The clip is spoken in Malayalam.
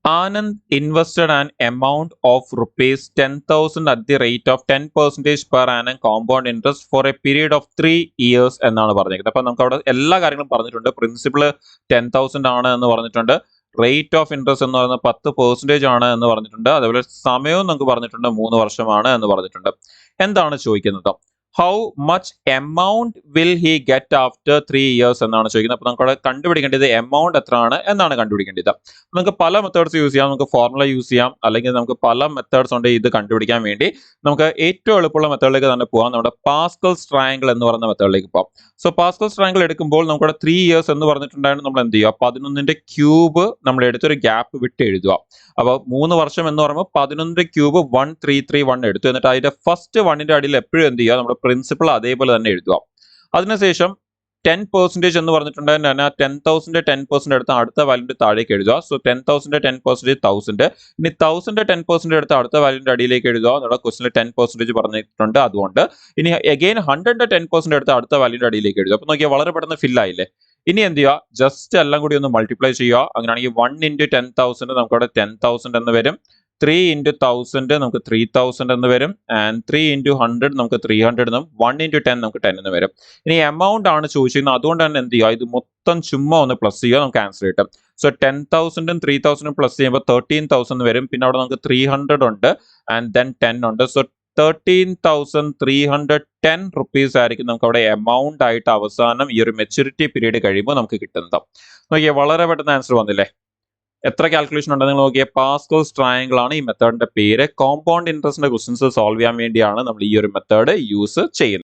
Anand invested an amount of rupees 10,000 at the rate of 10% per annum compound interest for a period of 3 years എന്നാണ് പറഞ്ഞിരിക്കുന്നത്. അപ്പൊ നമുക്ക് അവിടെ എല്ലാ കാര്യങ്ങളും പറഞ്ഞിട്ടുണ്ട്. പ്രിൻസിപ്പൾ 10,000 ആണ് എന്ന് പറഞ്ഞിട്ടുണ്ട്. റേറ്റ് ഓഫ് ഇൻട്രസ്റ്റ് എന്ന് പറയുന്നത് 10% ആണ് എന്ന് പറഞ്ഞിട്ടുണ്ട്. അതുപോലെ സമയവും നമുക്ക് പറഞ്ഞിട്ടുണ്ട് 3 വർഷമാണ് എന്ന് പറഞ്ഞിട്ടുണ്ട്. എന്താണ് ചോദിക്കുന്നത്? How much amount will he get after 3 years എന്നാണ് ചോദിക്കുന്നത്. അപ്പോൾ നമുക്ക് അവിടെ കണ്ടുപിടിക്കേണ്ടത് എമൗണ്ട് എത്രയാണ് എന്നാണ് കണ്ടുപിടിക്കേണ്ടത്. നമുക്ക് പല മെത്തേഡ്സ് യൂസ് ചെയ്യാം. നമുക്ക് ഫോർമുല യൂസ് ചെയ്യാം, അല്ലെങ്കിൽ നമുക്ക് പല മെത്തേഡ്സ് ഉണ്ട് ഇത് കണ്ടുപിടിക്കാൻ വേണ്ടി. നമുക്ക് ഏറ്റവും എളുപ്പമുള്ള മെത്തേഡിലേക്ക് തന്നെ പോകാം. നമ്മുടെ പാസ്കൽസ് ട്രയാങ്കിൾ എന്ന് പറയുന്ന മെത്തേഡിലേക്ക് പോകാം. സോ പാസ്കൽസ് ട്രയാങ്കിൾ എടുക്കുമ്പോൾ നമുക്കവിടെ 3 years എന്ന് പറഞ്ഞിട്ടുണ്ടായിരുന്നു. നമ്മൾ എന്ത് ചെയ്യുക? 11ന്റെ ക്യൂബ് നമ്മൾ എടുത്തൊരു ഗ്യാപ്പ് വിട്ട് എഴുതുക. അപ്പോൾ 3 വർഷം എന്ന് പറയുമ്പോൾ 11ന്റെ ക്യൂബ് 1331 എടുത്തു. എന്നിട്ട് അതിന്റെ ഫസ്റ്റ് 1ന്റെ അടിയിൽ എപ്പോഴും എന്ത് ചെയ്യുക? നമ്മുടെ പ്രിൻസിപ്പൾ അതേപോലെ തന്നെ എഴുതുക. അതിനുശേഷം 10% എന്ന് പറഞ്ഞിട്ടുണ്ടെങ്കിൽ 10,000 10% എടുത്ത് അടുത്ത വാല്യൂന്റെ താഴേക്ക് എഴുതുക. സോ 10,000 10% 1000. ഇനി 1000 10% എടുത്ത് അടുത്ത വാല്യൂന്റെ അടിയിലേക്ക് എഴുതുക. നമ്മുടെ ക്വസ്റ്റിൽ 10% പറഞ്ഞിട്ടുണ്ട്. അതുകൊണ്ട് ഇനി അഗെയിൻ 100 10% എടുത്ത് അടുത്ത വാല്യൂന്റെ അടിയിലേക്ക് എഴുതുക. അപ്പൊ നോക്കിയാൽ വളരെ പെട്ടെന്ന് ഫിൽ ആയില്ലേ? ഇനി എന്ത് ചെയ്യുക? ജസ്റ്റ് എല്ലാം കൂടി ഒന്ന് മൾട്ടിപ്ലൈ ചെയ്യുക. അങ്ങനെയാണെങ്കിൽ 1 × 10,000 നമുക്ക് അവിടെ 10,000 എന്ന് വരും. 3 × 1000 നമുക്ക് 3,000 എന്ന് വരും. ആൻഡ് 3 × 100 നമുക്ക് 300 എന്നും 1 × 10 നമുക്ക് 10 എന്ന് വരും. ഇനി എമൗണ്ട് ആണ് ചോദിച്ചിരുന്നത്. അതുകൊണ്ട് തന്നെ എന്ത് ചെയ്യുക? ഇത് മൊത്തം ചുമ്മാ ഒന്ന് പ്ലസ് ചെയ്യുക, നമുക്ക് ആൻസർ കിട്ടും. സോ 10,000 3,000 പ്ലസ് ചെയ്യുമ്പോൾ 13,000 വരും. പിന്നെ അവിടെ നമുക്ക് 300 ഉണ്ട് ആൻഡ് ദെൻ 10 ഉണ്ട്. സോ 13,310 റുപ്പീസ് ആയിരിക്കും നമുക്ക് അവിടെ എമൗണ്ട് ആയിട്ട് അവസാനം ഈ ഒരു മെച്യൂരിറ്റി പീരീഡ് കഴിയുമ്പോൾ നമുക്ക് കിട്ടുന്നത്. നോക്കിയേ, വളരെ പെട്ടെന്ന് ആൻസർ വന്നില്ലേ? എത്ര കാൽക്കുലേഷൻ ഉണ്ടെന്ന് നിങ്ങൾ നോക്കിയാൽ പാസ്കൽസ് ട്രയാങ്കിൾ ആണ് ഈ മെത്തേഡിന്റെ പേര്. കോമ്പൗണ്ട് ഇൻട്രസ്റ്റിന്റെ ക്വസ്റ്റ്യൻസ് സോൾവ് ചെയ്യാൻ വേണ്ടിയാണ് നമ്മൾ ഈ ഒരു മെത്തേഡ് യൂസ് ചെയ്യുന്നത്.